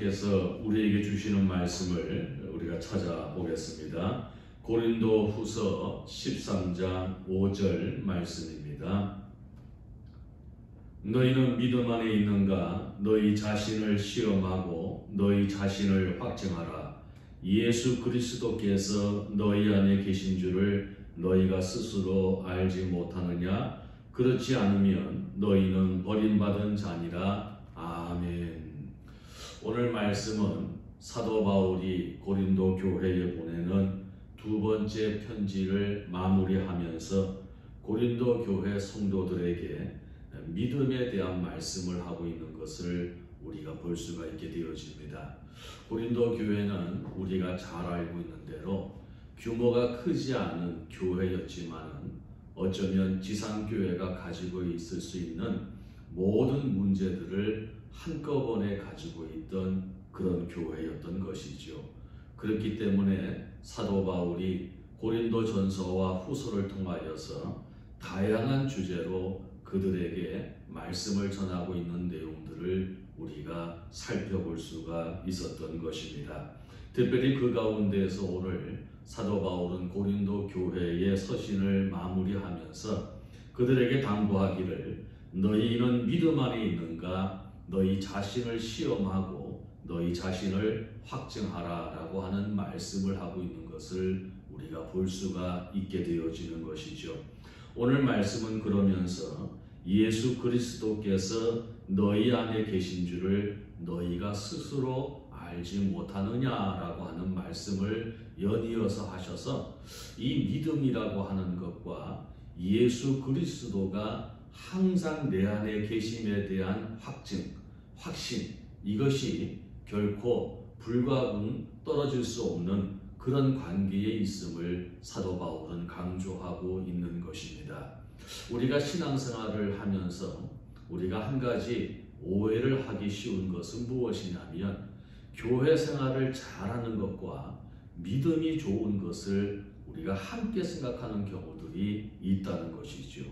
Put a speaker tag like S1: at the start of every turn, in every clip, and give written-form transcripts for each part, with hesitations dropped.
S1: 하나님께서 우리에게 주시는 말씀을 우리가 찾아보겠습니다. 고린도후서 13장 5절 말씀입니다. 너희는 믿음 안에 있는가? 너희 자신을 시험하고 너희 자신을 확증하라. 예수 그리스도께서 너희 안에 계신 줄을 너희가 스스로 알지 못하느냐? 그렇지 않으면 너희는 버림받은 자니라. 아멘. 오늘 말씀은 사도 바울이 고린도 교회에 보내는 두 번째 편지를 마무리하면서 고린도 교회 성도들에게 믿음에 대한 말씀을 하고 있는 것을 우리가 볼 수가 있게 되어집니다. 고린도 교회는 우리가 잘 알고 있는 대로 규모가 크지 않은 교회였지만은 어쩌면 지상교회가 가지고 있을 수 있는 모든 문제들을 한꺼번에 가지고 있던 그런 교회였던 것이죠. 그렇기 때문에 사도 바울이 고린도 전서와 후서를 통하여서 다양한 주제로 그들에게 말씀을 전하고 있는 내용들을 우리가 살펴볼 수가 있었던 것입니다. 특별히 그 가운데에서 오늘 사도 바울은 고린도 교회의 서신을 마무리하면서 그들에게 당부하기를 너희는 믿음 안에 있는가? 너희 자신을 시험하고 너희 자신을 확증하라 라고 하는 말씀을 하고 있는 것을 우리가 볼 수가 있게 되어지는 것이죠. 오늘 말씀은 그러면서 예수 그리스도께서 너희 안에 계신 줄을 너희가 스스로 알지 못하느냐라고 하는 말씀을 연이어서 하셔서 이 믿음이라고 하는 것과 예수 그리스도가 항상 내 안에 계심에 대한 확신, 이것이 결코 불가분 떨어질 수 없는 그런 관계에 있음을 사도 바울은 강조하고 있는 것입니다. 우리가 신앙생활을 하면서 우리가 한 가지 오해를 하기 쉬운 것은 무엇이냐면 교회 생활을 잘하는 것과 믿음이 좋은 것을 우리가 함께 생각하는 경우들이 있다는 것이죠.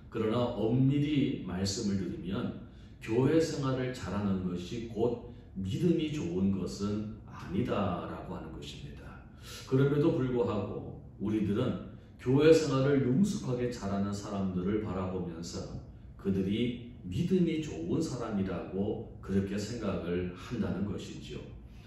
S1: 그러나 엄밀히 말씀을 드리면 교회 생활을 잘하는 것이 곧 믿음이 좋은 것은 아니다라고 하는 것입니다. 그럼에도 불구하고 우리들은 교회 생활을 능숙하게 잘하는 사람들을 바라보면서 그들이 믿음이 좋은 사람이라고 그렇게 생각을 한다는 것이죠.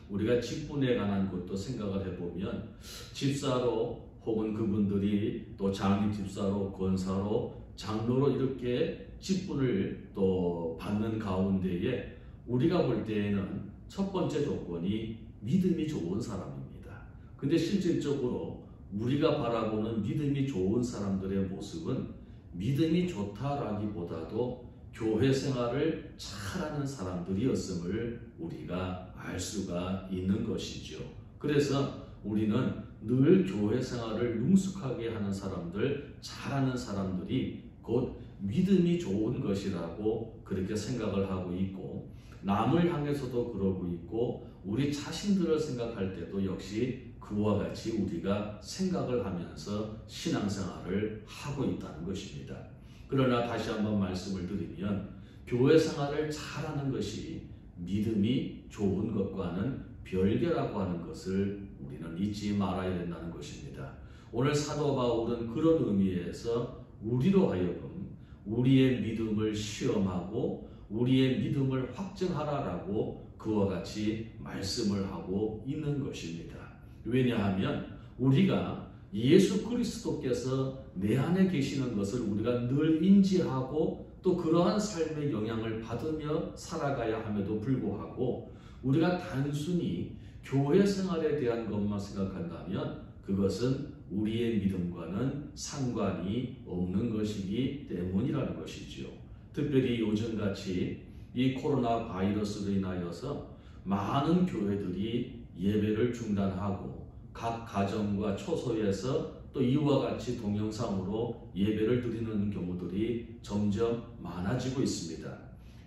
S1: 우리가 직분에 관한 것도 생각을 해보면 집사로 혹은 그분들이 또 장립 집사로, 권사로, 장로로 이렇게 직분을 또 받는 가운데에 우리가 볼 때에는 첫 번째 조건이 믿음이 좋은 사람입니다. 근데 실질적으로 우리가 바라보는 믿음이 좋은 사람들의 모습은 믿음이 좋다라기보다도 교회 생활을 잘하는 사람들이었음을 우리가 알 수가 있는 것이죠. 그래서 우리는 늘 교회 생활을 능숙하게 하는 사람들, 잘하는 사람들이 곧 믿음이 좋은 것이라고 그렇게 생각을 하고 있고 남을 향해서도 그러고 있고 우리 자신들을 생각할 때도 역시 그와 같이 우리가 생각을 하면서 신앙생활을 하고 있다는 것입니다. 그러나 다시 한번 말씀을 드리면 교회 생활을 잘하는 것이 믿음이 좋은 것과는 별개라고 하는 것을 우리는 잊지 말아야 된다는 것입니다. 오늘 사도 바울은 그런 의미에서 우리로 하여금 우리의 믿음을 시험하고 우리의 믿음을 확증하라라고 그와 같이 말씀을 하고 있는 것입니다. 왜냐하면 우리가 예수 그리스도께서 내 안에 계시는 것을 우리가 늘 인지하고 또 그러한 삶의 영향을 받으며 살아가야 함에도 불구하고 우리가 단순히 교회 생활에 대한 것만 생각한다면 그것은 우리의 믿음과는 상관이 없는 것이기 때문이라는 것이죠. 특별히 요즘같이 이 코로나 바이러스로 인하여서 많은 교회들이 예배를 중단하고 각 가정과 초소에서 또 이와 같이 동영상으로 예배를 드리는 경우들이 점점 많아지고 있습니다.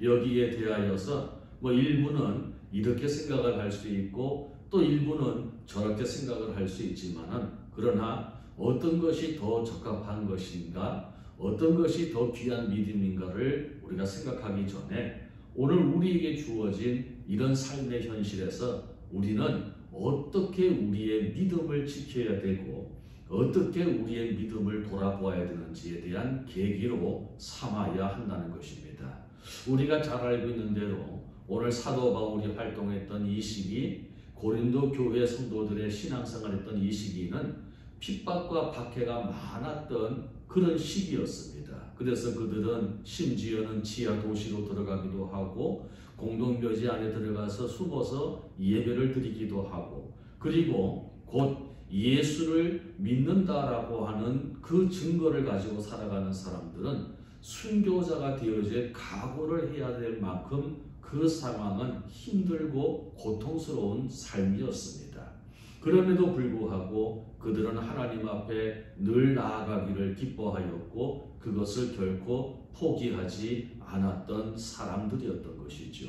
S1: 여기에 대하여서 일부는 이렇게 생각을 할 수 있고 또 일부는 저렇게 생각을 할 수 있지만은 그러나 어떤 것이 더 적합한 것인가, 어떤 것이 더 귀한 믿음인가를 우리가 생각하기 전에 오늘 우리에게 주어진 이런 삶의 현실에서 우리는 어떻게 우리의 믿음을 지켜야 되고 어떻게 우리의 믿음을 돌아보아야 되는지에 대한 계기로 삼아야 한다는 것입니다. 우리가 잘 알고 있는 대로 오늘 사도 바울이 활동했던 이 시기, 고린도 교회 성도들의 신앙생활했던 이 시기는 핍박과 박해가 많았던 그런 시기였습니다. 그래서 그들은 심지어는 지하 도시로 들어가기도 하고 공동묘지 안에 들어가서 숨어서 예배를 드리기도 하고, 그리고 곧 예수를 믿는다라고 하는 그 증거를 가지고 살아가는 사람들은 순교자가 되어질 각오를 해야 될 만큼 그 상황은 힘들고 고통스러운 삶이었습니다. 그럼에도 불구하고 그들은 하나님 앞에 늘 나아가기를 기뻐하였고 그것을 결코 포기하지 않았던 사람들이었던 것이죠.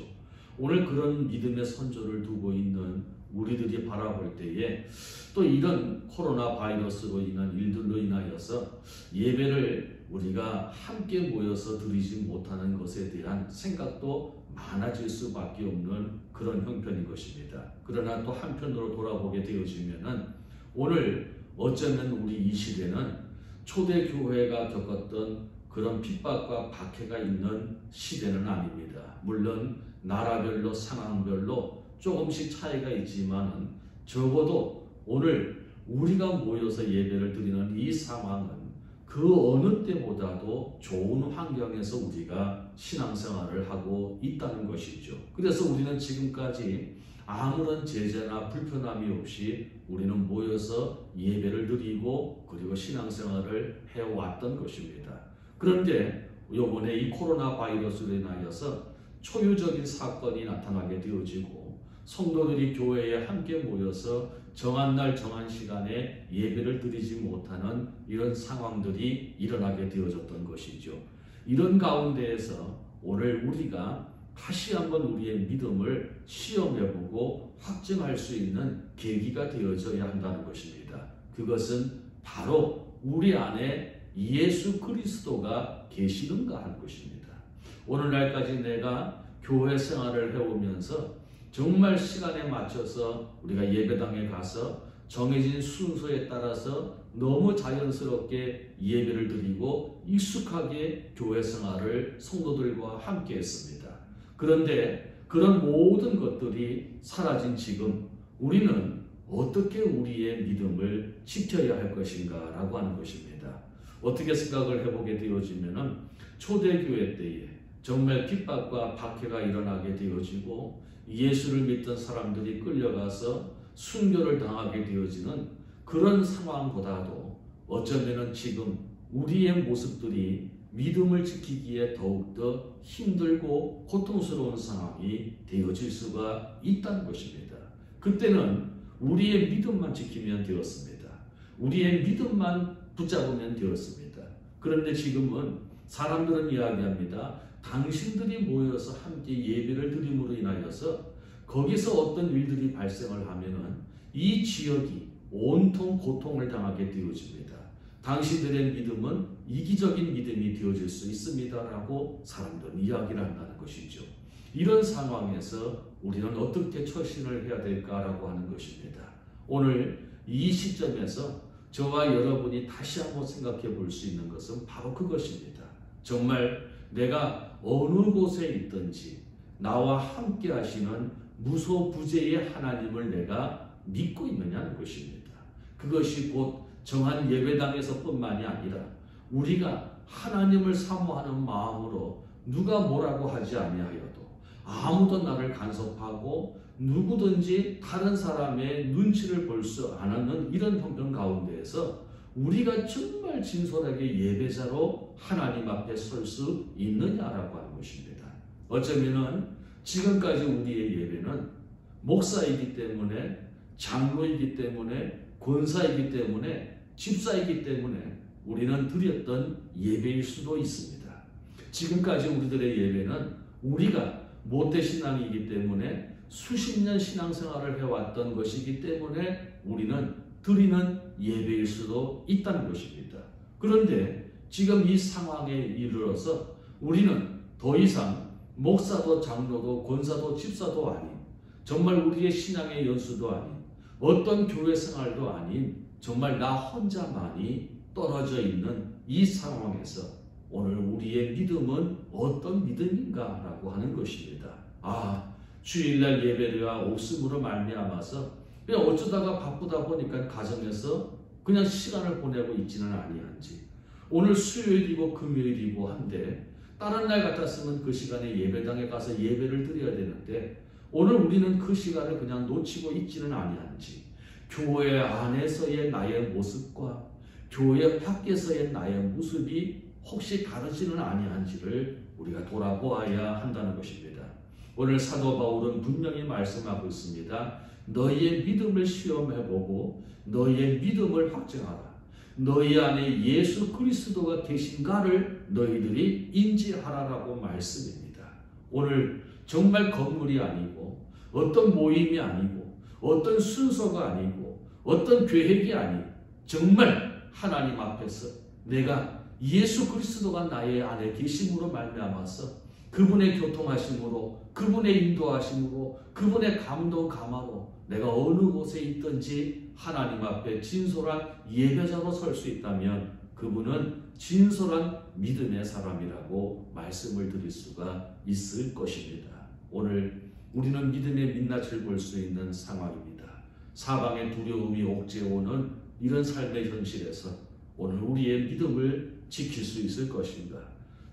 S1: 오늘 그런 믿음의 선조를 두고 있는 우리들이 바라볼 때에 또 이런 코로나 바이러스로 인한 일들로 인하여서 예배를 우리가 함께 모여서 드리지 못하는 것에 대한 생각도 많아질 수밖에 없는 그런 형편인 것입니다. 그러나 또 한편으로 돌아보게 되어지면은 오늘 어쩌면 우리 이 시대는 초대교회가 겪었던 그런 핍박과 박해가 있는 시대는 아닙니다. 물론 나라별로 상황별로 조금씩 차이가 있지만 적어도 오늘 우리가 모여서 예배를 드리는 이 상황은 그 어느 때보다도 좋은 환경에서 우리가 신앙생활을 하고 있다는 것이죠. 그래서 우리는 지금까지 아무런 제재나 불편함이 없이 우리는 모여서 예배를 드리고 그리고 신앙생활을 해왔던 것입니다. 그런데 이번에 이 코로나 바이러스로 인하여서 초유적인 사건이 나타나게 되어지고 성도들이 교회에 함께 모여서 정한 날 정한 시간에 예배를 드리지 못하는 이런 상황들이 일어나게 되어졌던 것이죠. 이런 가운데에서 오늘 우리가 다시 한번 우리의 믿음을 시험해보고 확증할 수 있는 계기가 되어져야 한다는 것입니다. 그것은 바로 우리 안에 예수 그리스도가 계시는가 하는 것입니다. 오늘날까지 내가 교회 생활을 해오면서 정말 시간에 맞춰서 우리가 예배당에 가서 정해진 순서에 따라서 너무 자연스럽게 예배를 드리고 익숙하게 교회 생활을 성도들과 함께 했습니다. 그런데 그런 모든 것들이 사라진 지금 우리는 어떻게 우리의 믿음을 지켜야 할 것인가 라고 하는 것입니다. 어떻게 생각을 해보게 되어지면은 초대교회 때에 정말 핍박과 박해가 일어나게 되어지고 예수를 믿던 사람들이 끌려가서 순교를 당하게 되어지는 그런 상황보다도 어쩌면 지금 우리의 모습들이 믿음을 지키기에 더욱더 힘들고 고통스러운 상황이 되어질 수가 있다는 것입니다. 그때는 우리의 믿음만 지키면 되었습니다. 우리의 믿음만 붙잡으면 되었습니다. 그런데 지금은 사람들은 이야기합니다. 당신들이 모여서 함께 예배를 드림으로 인하여서 거기서 어떤 일들이 발생을 하면은 이 지역이 온통 고통을 당하게 되어집니다. 당신들의 믿음은 이기적인 믿음이 되어질 수 있습니다라고 사람들은 이야기를 한다는 것이죠. 이런 상황에서 우리는 어떻게 처신을 해야 될까라고 하는 것입니다. 오늘 이 시점에서 저와 여러분이 다시 한번 생각해 볼 수 있는 것은 바로 그것입니다. 정말 내가 어느 곳에 있든지 나와 함께 하시는 무소부재의 하나님을 내가 믿고 있느냐는 것입니다. 그것이 곧 정한 예배당에서 뿐만이 아니라 우리가 하나님을 사모하는 마음으로 누가 뭐라고 하지 아니하여도 아무도 나를 간섭하고 누구든지 다른 사람의 눈치를 볼 수 않는 이런 형편 가운데에서 우리가 정말 진솔하게 예배자로 하나님 앞에 설 수 있느냐라고 하는 것입니다. 어쩌면은 지금까지 우리의 예배는 목사이기 때문에, 장로이기 때문에, 권사이기 때문에, 집사이기 때문에 우리는 드렸던 예배일 수도 있습니다. 지금까지 우리들의 예배는 우리가 모태신앙이기 때문에 수십 년 신앙생활을 해왔던 것이기 때문에 우리는 드리는 예배일 수도 있다는 것입니다. 그런데 지금 이 상황에 이르러서 우리는 더 이상 목사도 장로도 권사도 집사도 아닌, 정말 우리의 신앙의 연수도 아닌, 어떤 교회 생활도 아닌 정말 나 혼자만이 떨어져 있는 이 상황에서 오늘 우리의 믿음은 어떤 믿음인가 라고 하는 것입니다. 주일날 예배가 없음으로 말미암아서 그냥 어쩌다가 바쁘다 보니까 가정에서 그냥 시간을 보내고 있지는 아니한지, 오늘 수요일이고 금요일이고 한데 다른 날 같았으면 그 시간에 예배당에 가서 예배를 드려야 되는데 오늘 우리는 그 시간을 그냥 놓치고 있지는 아니한지, 교회 안에서의 나의 모습과 교회 밖에서의 나의 모습이 혹시 다르지는 아니한지를 우리가 돌아보아야 한다는 것입니다. 오늘 사도 바울은 분명히 말씀하고 있습니다. 너희의 믿음을 시험해보고 너희의 믿음을 확증하라. 너희 안에 예수 그리스도가 계신가를 너희들이 인지하라라고 말씀입니다. 오늘 정말 건물이 아니고 어떤 모임이 아니고 어떤 순서가 아니고 어떤 계획이 아닌 정말 하나님 앞에서 내가 예수 그리스도가 나의 안에 계심으로 말미암아서 그분의 교통하심으로, 그분의 인도하심으로, 그분의 감동 감화로 내가 어느 곳에 있든지 하나님 앞에 진솔한 예배자로 설 수 있다면 그분은 진솔한 믿음의 사람이라고 말씀을 드릴 수가 있을 것입니다. 오늘 우리는 믿음의 민낯을 볼 수 있는 상황입니다. 사방의 두려움이 옥죄오는 이런 삶의 현실에서 오늘 우리의 믿음을 지킬 수 있을 것입니다.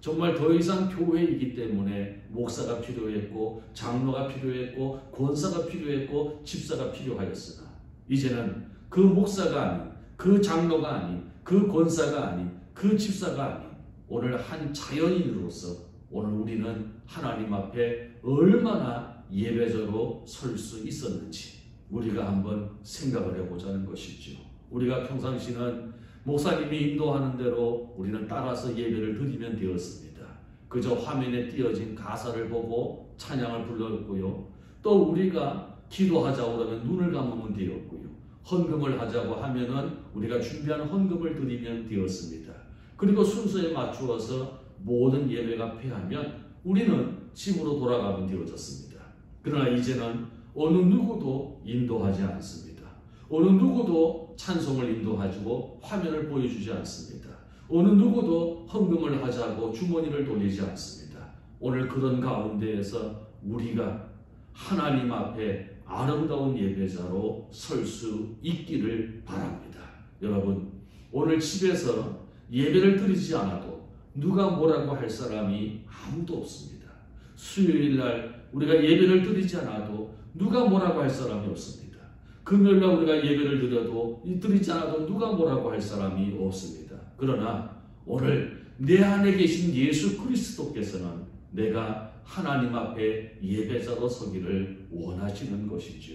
S1: 정말 더 이상 교회이기 때문에 목사가 필요했고 장로가 필요했고 권사가 필요했고 집사가 필요하였으나 이제는 그 목사가 아닌, 그 장로가 아닌, 그 권사가 아닌, 그 집사가 아닌 오늘 한 자연인으로서 오늘 우리는 하나님 앞에 얼마나 예배자로 설 수 있었는지 우리가 한번 생각을 해보자는 것이죠. 우리가 평상시는 목사님이 인도하는 대로 우리는 따라서 예배를 드리면 되었습니다. 그저 화면에 띄어진 가사를 보고 찬양을 불렀고요. 또 우리가 기도하자고 그러면 눈을 감으면 되었고요. 헌금을 하자고 하면은 우리가 준비한 헌금을 드리면 되었습니다. 그리고 순서에 맞추어서 모든 예배가 패하면 우리는 집으로 돌아가면 되어졌습니다. 그러나 이제는 어느 누구도 인도하지 않습니다. 어느 누구도 찬송을 인도해주고 화면을 보여주지 않습니다. 어느 누구도 헌금을 하자고 주머니를 돌리지 않습니다. 오늘 그런 가운데에서 우리가 하나님 앞에 아름다운 예배자로 설 수 있기를 바랍니다. 여러분, 오늘 집에서 예배를 드리지 않아도 누가 뭐라고 할 사람이 아무도 없습니다. 수요일날 우리가 예배를 드리지 않아도 누가 뭐라고 할 사람이 없습니다. 금요일날 우리가 예배를 드리지 않아도 누가 뭐라고 할 사람이 없습니다. 그러나 오늘 내 안에 계신 예수 그리스도께서는 내가 하나님 앞에 예배자로 서기를 원하시는 것이죠.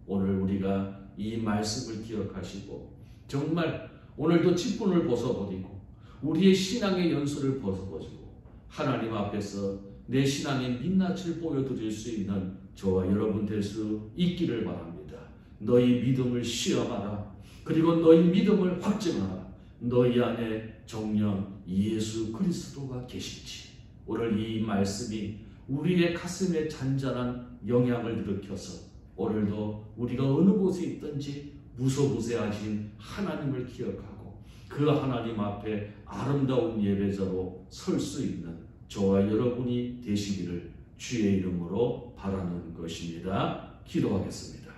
S1: 오늘 우리가 이 말씀을 기억하시고 정말 오늘도 직분을 벗어버리고 우리의 신앙의 연수를 벗어버리고 하나님 앞에서 내 신앙의 민낯을 보여드릴 수 있는 저와 여러분 될 수 있기를 바랍니다. 너희 믿음을 시험하라. 그리고 너희 믿음을 확증하라. 너희 안에 정녕 예수 그리스도가 계신지. 오늘 이 말씀이 우리의 가슴에 잔잔한 영향을 일으켜서 오늘도 우리가 어느 곳에 있든지 무소부세하신 하나님을 기억하고 그 하나님 앞에 아름다운 예배자로 설 수 있는 저와 여러분이 되시기를 주의 이름으로 바라는 것입니다. 기도하겠습니다.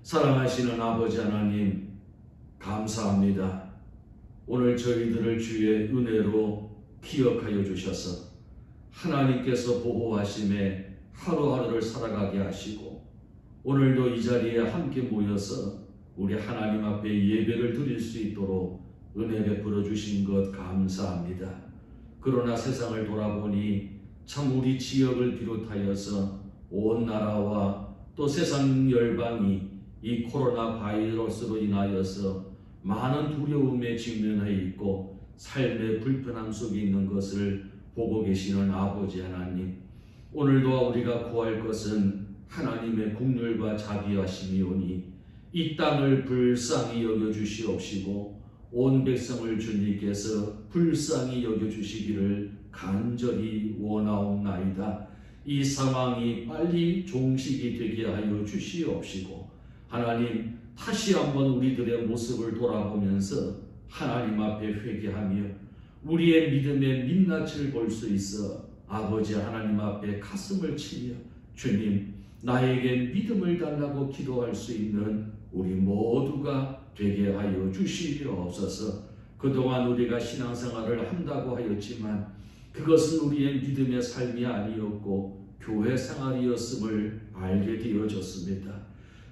S1: 사랑하시는 아버지 하나님, 감사합니다. 오늘 저희들을 주의 은혜로 기억하여 주셔서 하나님께서 보호하심에 하루하루를 살아가게 하시고 오늘도 이 자리에 함께 모여서 우리 하나님 앞에 예배를 드릴 수 있도록 은혜 베풀어 주신 것 감사합니다. 그러나 세상을 돌아보니 참 우리 지역을 비롯하여서 온 나라와 또 세상 열방이 이 코로나 바이러스로 인하여서 많은 두려움에 직면해 있고 삶의 불편함 속에 있는 것을 보고 계시는 아버지 하나님, 오늘도 우리가 구할 것은 하나님의 긍휼과 자비하심이오니 이 땅을 불쌍히 여겨주시옵시고 온 백성을 주님께서 불쌍히 여겨주시기를 간절히 원하옵나이다. 이 상황이 빨리 종식이 되게 하여 주시옵시고 하나님 다시 한번 우리들의 모습을 돌아보면서 하나님 앞에 회개하며 우리의 믿음의 민낯을 볼 수 있어 아버지 하나님 앞에 가슴을 치며 주님 나에게 믿음을 달라고 기도할 수 있는 우리 모두가 되게 하여 주시옵소서. 그동안 우리가 신앙생활을 한다고 하였지만 그것은 우리의 믿음의 삶이 아니었고 교회 생활이었음을 알게 되어졌습니다.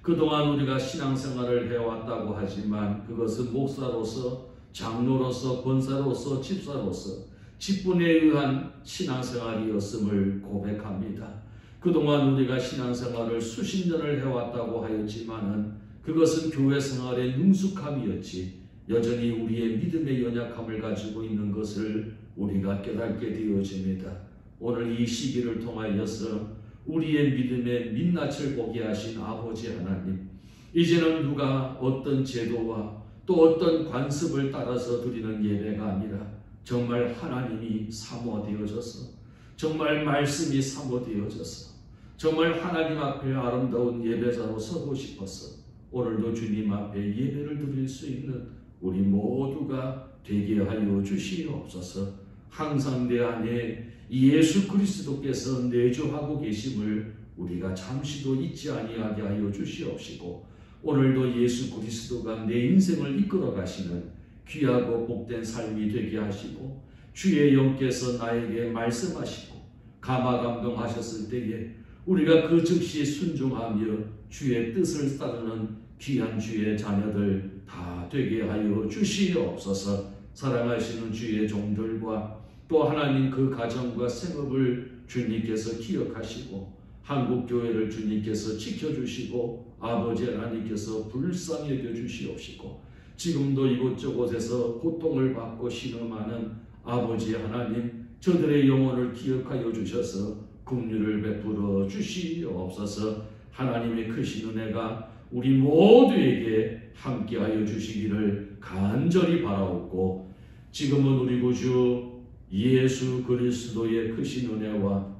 S1: 그동안 우리가 신앙생활을 해왔다고 하지만 그것은 목사로서 장로로서 권사로서 집사로서 직분에 의한 신앙생활이었음을 고백합니다. 그동안 우리가 신앙생활을 수십 년을 해왔다고 하였지만은 그것은 교회 생활의 능숙함이었지 여전히 우리의 믿음의 연약함을 가지고 있는 것을 우리가 깨닫게 되어집니다. 오늘 이 시기를 통하여서 우리의 믿음의 민낯을 보게 하신 아버지 하나님, 이제는 누가 어떤 제도와 또 어떤 관습을 따라서 드리는 예배가 아니라 정말 하나님이 사모되어져서 정말 말씀이 사모되어져서 정말 하나님 앞에 아름다운 예배자로 서고 싶어서 오늘도 주님 앞에 예배를 드릴 수 있는 우리 모두가 되게 하여 주시옵소서. 항상 내 안에 예수 그리스도께서 내주하고 계심을 우리가 잠시도 잊지 아니하게 하여 주시옵시고 오늘도 예수 그리스도가 내 인생을 이끌어 가시는 귀하고 복된 삶이 되게 하시고 주의 영께서 나에게 말씀하시고 감화감동하셨을 때에 우리가 그 즉시 순종하며 주의 뜻을 따르는 귀한 주의 자녀들 다 되게 하여 주시옵소서. 사랑하시는 주의 종들과 또 하나님 그 가정과 생업을 주님께서 기억하시고 한국교회를 주님께서 지켜주시고 아버지 하나님께서 불쌍히 여겨주시옵시고 지금도 이곳저곳에서 고통을 받고 신음하는 아버지 하나님 저들의 영혼을 기억하여 주셔서 긍휼을 베풀어 주시옵소서. 하나님의 크신 은혜가 우리 모두에게 함께하여 주시기를 간절히 바라옵고 지금은 우리 구주 예수 그리스도의 크신 은혜와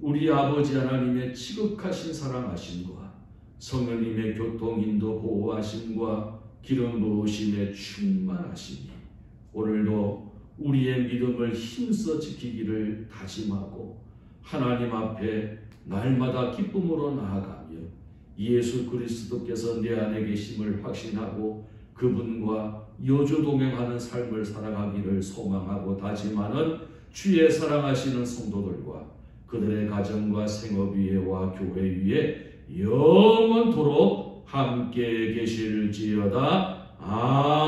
S1: 우리 아버지 하나님의 지극하신 사랑하심과 성령님의 교통인도 보호하심과 기름 부으심의 충만하심이 오늘도 우리의 믿음을 힘써 지키기를 다짐하고 하나님 앞에 날마다 기쁨으로 나아가며 예수 그리스도께서 내 안에 계심을 확신하고 그분과 여주 동행하는 삶을 살아가기를 소망하고 다짐하는 주의 사랑하시는 성도들과 그들의 가정과 생업 위에와 교회 위에 영원토록 함께 계실지어다. 아멘.